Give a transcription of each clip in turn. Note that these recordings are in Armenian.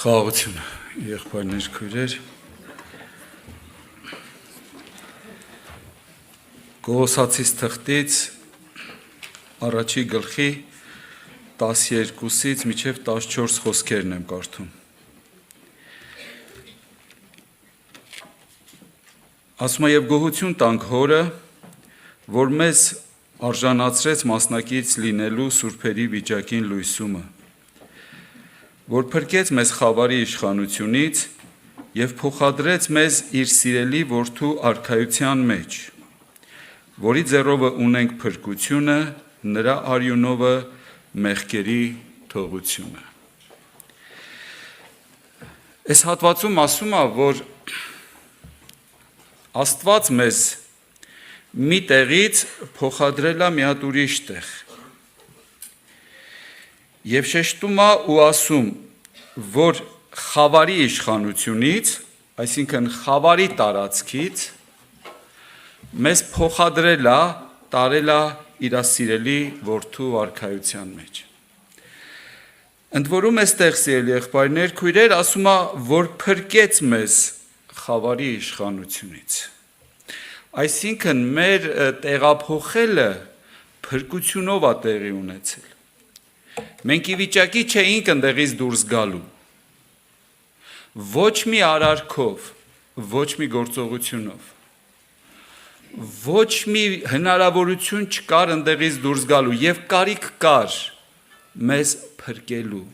Խաղաղություն, եղբայրներ, քույրեր։ Կողոսացիս թղթից առաջի գլխի 12-ից մինչև 14 խոսքերն եմ կարդում։ Ասում է, եւ գոհություն տանք Հորը, որ մեզ արժանացրեց մասնակից լինելու սուրբերի վիճակին լույսումը, որ փրկեց մեզ խավարի իշխանությունից եւ փոխադրեց մեզ իր սիրելի որդու արքայության մեջ, որի ձեռովը ունենք փրկությունը, նրա արյունովը մեղքերի թողությունը։ Այս հատվածում ասում է, որ Աստված մեզ մի տեղից փոխադրել է մի հատ ուրիշ տեղ։ Եվ շեշտում է ու ասում, որ խավարի իշխանությունից, այսինքն խավարի տարածքից, մեզ փոխադրել է, տարել է իր սիրելի որդու արքայության մեջ։ Ընդ որում այստեղ սիրելի եղբայրներ, քույրեր, ասում է, որ փրկեց մեզ խավարի իշխանությունից։ Այսինքն մեր տեղափոխելը փրկությունով է տեղի ունեցել։ Մենք ի վիճակի չէինք ընդեղից դուրս գալու։ Ոչ մի արարքով, ոչ մի գործողությունով, ոչ մի հնարավորություն չկար ընդեղից դուրս գալու եւ կարիք կար մեզ փրկելու,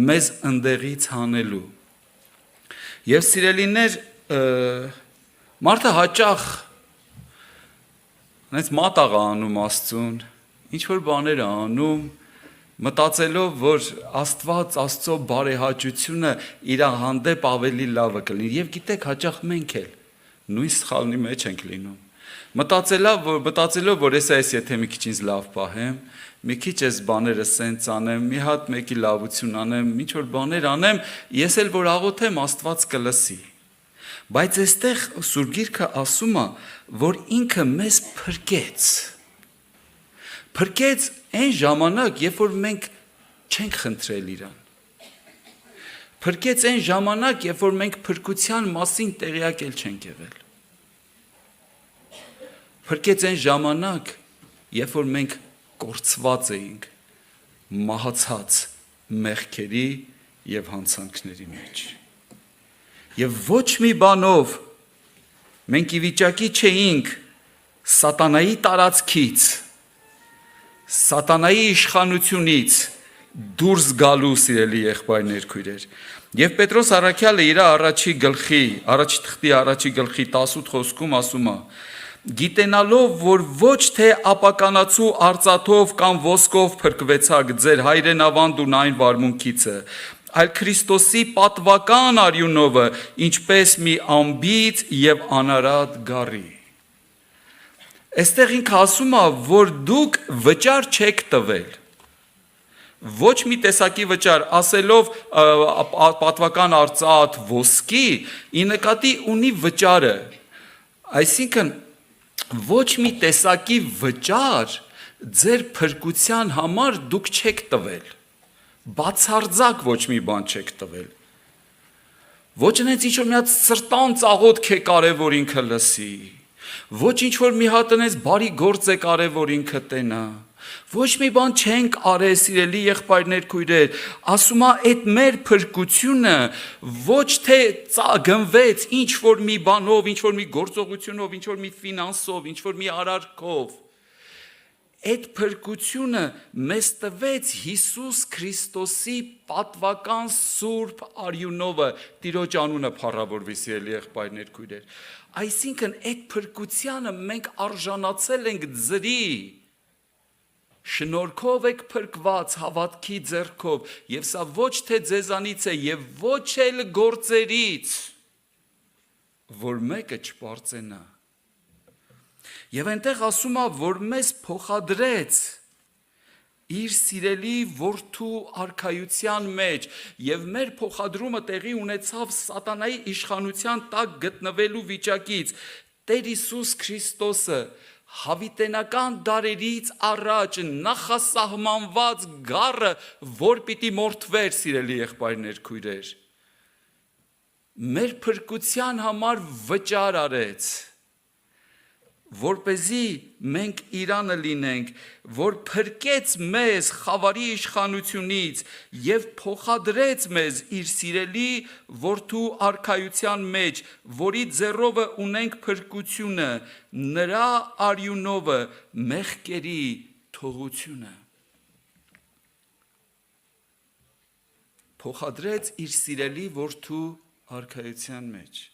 մեզ ընդեղից հանելու։ Եվ սիրելիներ, մարդը հաճախ այնց մատաղ է անում Աստծուն, ինչ որ բաներ է անում, մտածելով, որ Աստված, Աստծո բարեհաճությունը իր հանդեպ ավելի լավը կլինի։ Եվ գիտեք, հաճախ մենք էլ նույն սխալի մեջ ենք լինում։ Մտածելով, որ այս եթե մի քիչ ինձ լավ պահեմ, մի քիչ այս բաները սենց անեմ, մի հատ մեկի լավություն անեմ, ինչ որ բաներ անեմ, ես էլ որ աղոթեմ, Աստված կլսի։ Բայց այստեղ Սուրբ Գիրքը ասում է, որ ինքը մեզ փրկեց։ Փրկեց այն ժամանակ, երբ որ մենք չենք խնդրել իրան։ Փրկեց այն ժամանակ, երբ որ մենք փրկության մասին տեղյակ էլ չենք եղել։ Փրկեց այն ժամանակ, երբ որ մենք կորցված էինք, մահացած մեղքերի եւ հանցանքների մեջ։ Եվ ոչ մի բանով մենք ի վիճակի չէինք սատանայի տարածքից, սատանայի իշխանությունից դուրս գալու սիրելի եղբայրներ, քույրեր։ Եվ Պետրոս առաքյալը իր առաջի թղթի առաջի գլխի 18 խոսքում ասում է. գիտենալով, որ ոչ թե ապականացու արծաթով կամ ոսկով փրկվեցաք ձեր հայրենավանդ ու այն վարմունքիցը, այլ Քրիստոսի պատվական արյունովը, ինչպես մի ամբից եւ անարատ գառի։ Այստեղ ինքը ասում է, որ դուք վճար չեք տվել։ Ոչ մի տեսակի վճար, ասելով պատվական արծաթ ոսկի, ի նկատի ունի վճարը։ Այսինքն ոչ մի տեսակի վճար ձեր փրկության համար դուք չեք տվել։ Բացարձակ ոչ մի բան չեք տվել։ Ոչ այնց ինչ որ մի հատ սրտան ծաղոթք է կարևոր ինքը լսի։ Ոչ ինչ որ մի հատ այնց բարի գործ է կարևոր ինքը տենա։ Ոչ մի բան չենք արել, սիրելի եղբայրներ, քույրեր, ասում է այդ մեր փրկությունը ոչ թե գնվեց ինչ որ մի բանով, ինչ որ մի գործողությունով, ինչ որ մի ֆինանսով, ինչ որ մի արարքով։ Այդ փրկությունը մեզ տվեց Հիսուս Քրիստոսի պատվական սուրբ արյունովը, Տիրոջ անունը փառավորվի, սիրելի եղբայրներ, քույրեր։ Այսինքն այդ փրկությանը մենք արժանացել ենք ձրի։ Շնորհքով եք փրկված հավատքի ձեռքով, եւ սա ոչ թե ձեզանից է եւ ոչ էլ գործերից, որ մեկը չպարծենա։ Եվ այնտեղ ասում է, որ մեզ փոխադրեց իր սիրելի որդու արքայության մեջ, եւ մեր փոխադրումը տեղի ունեցավ սատանայի իշխանության տակ գտնվելու վիճակից։ Տեր Հիսուս Քրիստոսը հավիտենական դարերից առաջ նախասահմանված գառը, որ պիտի մորթվեր, սիրելի եղբայրներ, քույրեր, մեր փրկության համար վճար արեց, որպեսզի մենք իրանը լինենք, որ փրկեց մեզ խավարի իշխանությունից եւ փոխադրեց մեզ իր սիրելի որդու արքայության մեջ, որի ձեռովը ունենք փրկությունը, նրա արյունովը մեղքերի թողությունը։ Փոխադրեց իր սիրելի որդու արքայության մեջ։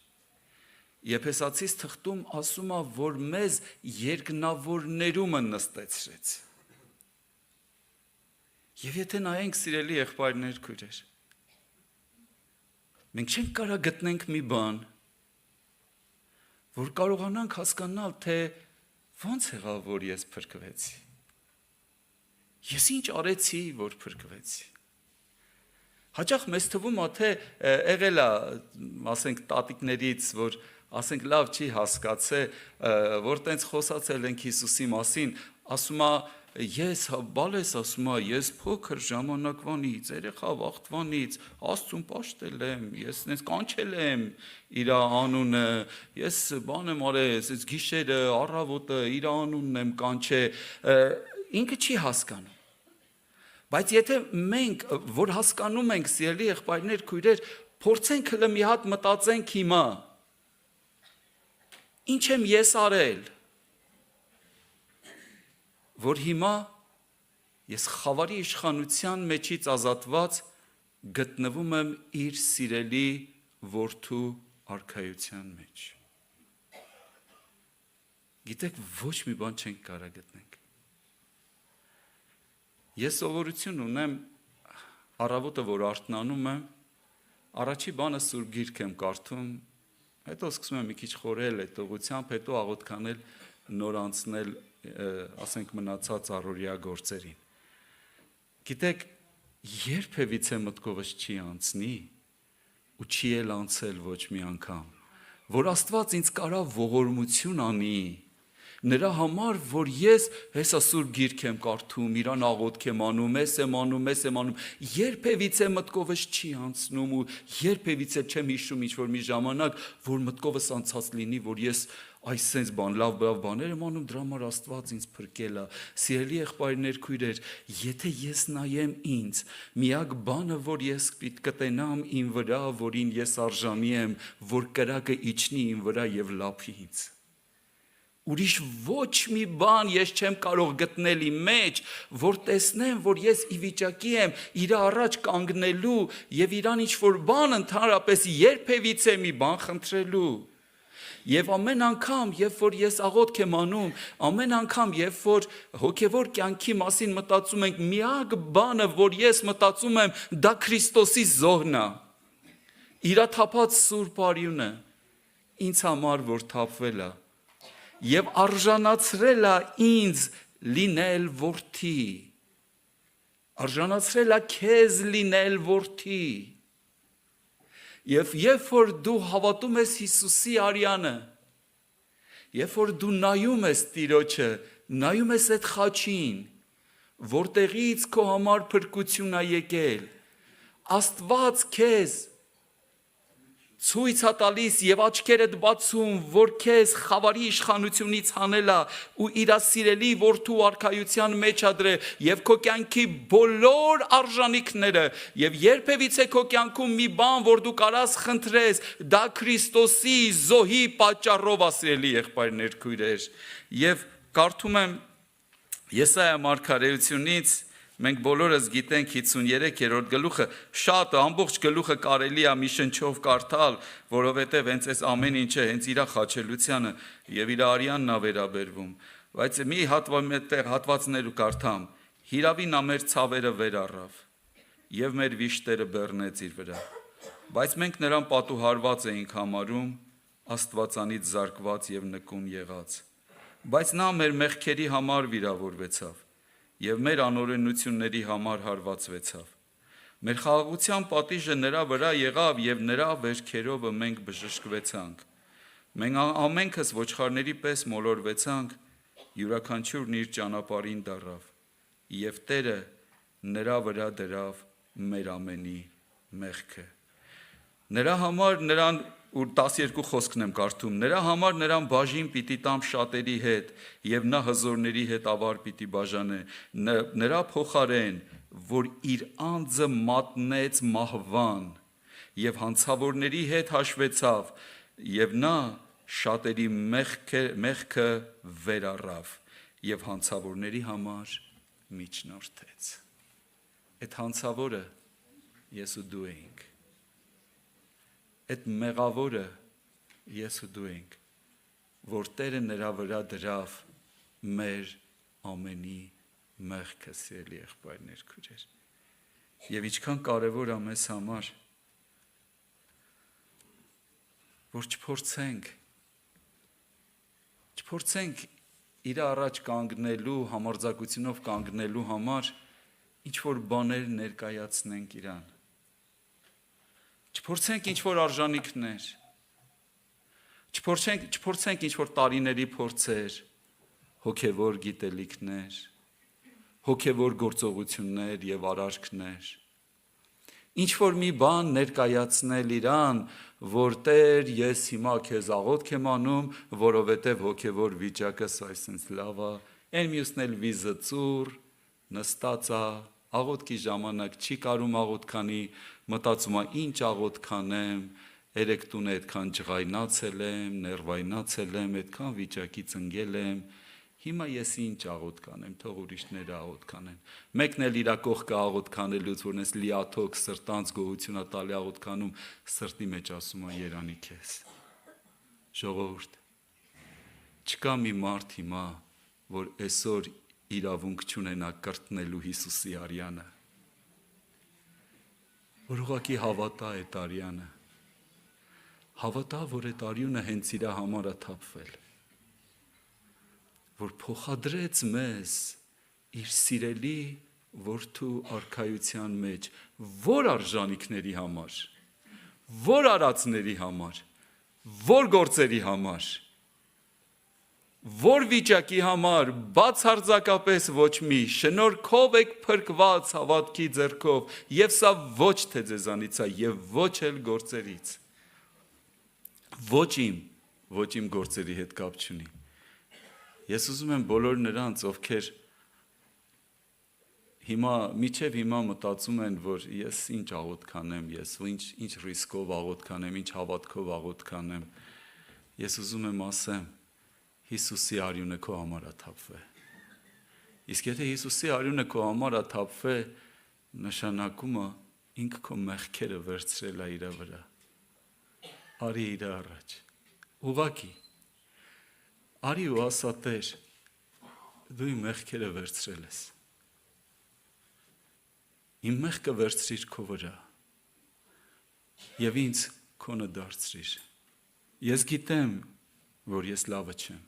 Եփեսացիս թղթում ասում է, որ մեզ երկնավորներումը նստեցրեց։ Եվ եթե նայենք, սիրելի եղբայրներ, քույրեր, մենք չենք կարող գտնենք մի բան, որ կարողանանք հասկանալ, թե ո՞նց եղավ, որ ես փրկվեցի։ Ես ինչ արեցի, որ փրկվեցի։ Հաճախ մեզ թվում է, թե եղել է, ասենք, տատիկներից, որ ասենք լավ չի հասկացե, որ տենց խոսացել ենք Հիսուսի մասին, ասում է, ես բալես, ասում է, ես փոքր ժամանակվանից, երեխա վաղտվանից, Աստծուն պաշտել եմ, ես նենց կանչել եմ իր անունը, ես բան եմ արել, ես գիշերը, առավոտը իր անունն եմ կանչե, ինքը չի հասկանում։ Բայց եթե մենք, որ հասկանում ենք, սիրելի եղբայրներ, քույրեր, փորձենք հլը մի հատ մտածենք հիմա, ինչ եմ ես արել, որ հիմա ես խավարի իշխանության մեջից ազատված գտնվում եմ իր սիրելի որդու արքայության մեջ։ Գիտեք, ոչ մի բան չենք կարող գտնենք։ Ես սովորություն ունեմ, առավոտը, որ արթնանում եմ, առաջի բանը Սուրբ Գիրք եմ կարդում, հետո սկսում եմ մի քիչ խորհել այդ ուղղությամբ, հետո աղոթքանել, նոր անցնել, ասենք մնացած առօրյա գործերին։ Գիտեք, երբևիցե մտքովս չի անցնի ու չի էլ անցել ոչ մի անգամ, որ Աստված ինձ կարա ողորմություն անի նրա համար, որ ես հեսա Սուրբ Գիրք եմ կարդում, իրան աղոթք եմ անում, ես եմ անում, երբևիցե մտքովս չի անցնում ու երբևիցե չեմ հիշում ինչ-որ մի ժամանակ, որ մտքովս անցած լինի, որ ես այսպես բան, լավ բաներ եմ անում, դրա համար Աստված ինձ փրկել է։ Սիրելի եղբայրներ, քույրեր, եթե ես նայեմ ինձ, միակ բանը, որ ես կտենամ իմ վրա, որին ես արժանի եմ, որ կրակը իջնի իմ վրա եւ լափի ինձ։ Ուրիշ ոչ մի բան ես չեմ կարող գտնել իմ մեջ, որ տեսնեմ, որ ես ի վիճակի եմ իր առաջ կանգնելու եւ իրան ինչ-որ բան ընդհանրապես երբևիցե մի բան խնդրելու։ Եվ ամեն անգամ, երբ որ ես աղոթք եմ անում, ամեն անգամ, երբ որ հոգևոր կյանքի մասին մտածում ենք, միակ բանը, որ ես մտածում եմ, դա Քրիստոսի զոհն է։ Իր թափած սուրբ արյունը ինձ համար որ թափվել է եւ արժանացրել է ինձ լինել որդի, արժանացրել է քեզ լինել որդի։ Եվ երբ որ դու հավատում ես Հիսուսի արյանը, երբ որ դու նայում ես Տիրոջը, նայում ես այդ խաչին, որտեղից քո համար փրկություն է եկել, Աստված քեզ ցույց է տալիս եւ աչքերդ բացում, որ քեզ խավարի իշխանությունից հանել է ու իր սիրելի որդու արքայության մեջ ադրել եւ քո կյանքի բոլոր արժանինքները եւ երբևիցե քո կյանքում մի բան, որ դու կարաս խնդրես, դա Քրիստոսի զոհի պատճառով է, սիրելի եղբայրներ, քույրեր։ Եվ կարդում եմ Եսայա մարգարեությունից, մենք բոլորս գիտենք 53-րդ գլուխը, շատ ամբողջ գլուխը կարելի է մի շնչով կարդալ, որովհետև հենց այս ամեն ինչը հենց իր խաչելությանը եւ իր արյանն է վերաբերվում, բայց մի հատվածներ ու կարդամ, հիրավի նա մեր ցավերը վեր առավ եւ մեր վիշտերը բեռնեց իր վրա, բայց մենք նրան պատուհարված էինք համարում, Աստվածանից զարկված եւ նկուն եղած, բայց նա մեր մեղքերի համար վիրավորվեցավ եւ մեր անօրենությունների համար հարվածվեցավ։ Մեր խաղաղության պատիժը նրա վրա եղավ եւ նրա վերքերովը մենք բժշկվեցանք։ Մենք ամենքս ոչխարների պես մոլորվեցանք, յուրաքանչյուրն իր ճանապարհին դարավ, եւ Տերը նրա վրա դրավ մեր ամենի մեղքը։ Նրա համար նրան ու 12 խոսքն եմ կարդում, նրա համար նրան բաժին պիտի տամ շատերի հետ, եւ նա հզորների հետ ավար պիտի բաժանե, նրա փոխարեն, որ իր անձը մատնեց մահվան, եւ հանցավորների հետ հաշվեցավ, եւ նա շատերի մեղքը վերառավ, եւ հանցավորների համար միջնորդեց։ Այդ հանցավորը ես ու դու ենք։ Այդ մեղավորը ես ու դու ենք, որ Տերը նրա վրա դրավ մեր ամենի մեղքը, սիրելի եղբայրներ, քույրեր։ Եվ ինչքան կարևոր է մեզ համար, որ չփորձենք իր առաջ կանգնելու, համարձակությունով կանգնելու համար ինչ որ բաներ ներկայացնենք իրան։ Չփորձենք ինչ-որ արժանիքներ, չփորձենք ինչ-որ տարիների փորձեր, հոգևոր գիտելիքներ, հոգևոր գործողություններ և արարքներ, ինչ-որ մի բան ներկայացնել իրան, որ Տեր, ես հիմա քեզ աղոթք եմ անում, որովհետև հոգևոր վիճակս այսինց լավ է, այն մյուսն էլ վիզը ծուռ, նստած է, աղոթքի ժամանակ չի կարում աղոթքանի, մտածում է ինչ աղոթքանեմ, երեք տուն այդքան ջղայնացել եմ, ներվայնացել եմ, այդքան վիճակից ընկել եմ, հիմա ես ինչ աղոթքանեմ, թող ուրիշները աղոթքանեն։ Մեկն էլ իր կողքը աղոթքանելուց, որ ես լիաթոք սրտանց գոհություն տալի աղոթքանում, սրտի մեջ ասում է երանի քեզ։ Ժողովուրդ, չկա մի մարդ հիմա, որ այսօր իրավունք չունենա կրտնելու Հիսուսի արյանը, որ ուղղակի հավատա այդ արյանը, հավատա, որ այդ արյունը հենց իր համար է թափվել, որ փոխադրեց մեզ իր սիրելի որդու արքայության մեջ, որ արժանիքների համար, որ արածների համար, որ գործերի համար, որ վիճակի համար, բացարձակապես ոչ մի, շնորհքով եք փրկված հավատքի ձեռքով, եւ սա ոչ թե ձեզանից է, եւ ոչ էլ գործերից, ոչ իմ գործերի հետ կապ չունի։ Ես ուզում եմ բոլոր նրանց, ովքեր մինչև հիմա մտածում են, որ ես ինչ աղոթք անեմ, ես ինչ ռիսկով աղոթք անեմ, ինչ հավատքով աղոթք անեմ, ես ուզում եմ ասեմ, Հիսուսի արյունը քո համար է թափվել։ Իսկ եթե Հիսուսի արյունը քո համար է թափվել, նշանակում է ինքը քո մեղքերը վերցրել է իր վրա։ Արի իր առաջ։ Ուղղակի։ Արի ու ասա Տեր, դու իմ մեղքերը վերցրել ես։ Իմ մեղքը վերցրիր քո վրա։ Եվ ինձ քոնը դարձրիր։ Ես գիտեմ, որ ես լավը չեմ։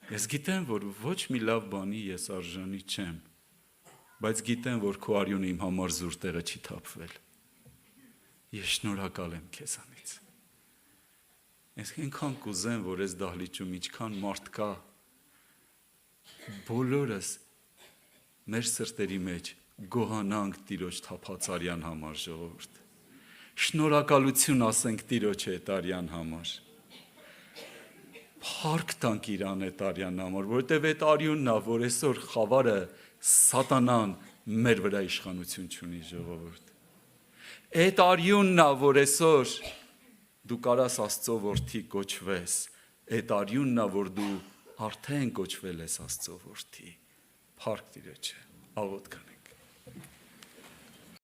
Ես գիտեմ, որ ոչ մի լավ բանի ես արժանի չեմ, բայց գիտեմ, որ քո արյունը իմ համար զուր տեղը չի թափվել։ Ես շնորհակալ եմ քեզանից։ Ես այնքան կուզեմ, որ այս դահլիճում ինչքան մարդ կա, բոլորս մեր սրտերի մեջ գոհանանք Տիրոջ թափած արյան համար, ժողովուրդ։ Շնորհակալություն ասենք Տիրոջ այդ արյան համար։ Փառք տանք իրան այդ արյան համար, որովհետև այդ արյունն է, որ այսօր խավարը սատանան մեր վրա իշխանություն չունի, ժողովուրդ։ Այդ արյունն է, որ այսօր դու կարաս Աստծո որդի կոչվես, այդ արյունն է, որ դու արդեն կոչվել ես Աստծո որդի։ Փառք Տիրոջը, աղոթք անենք։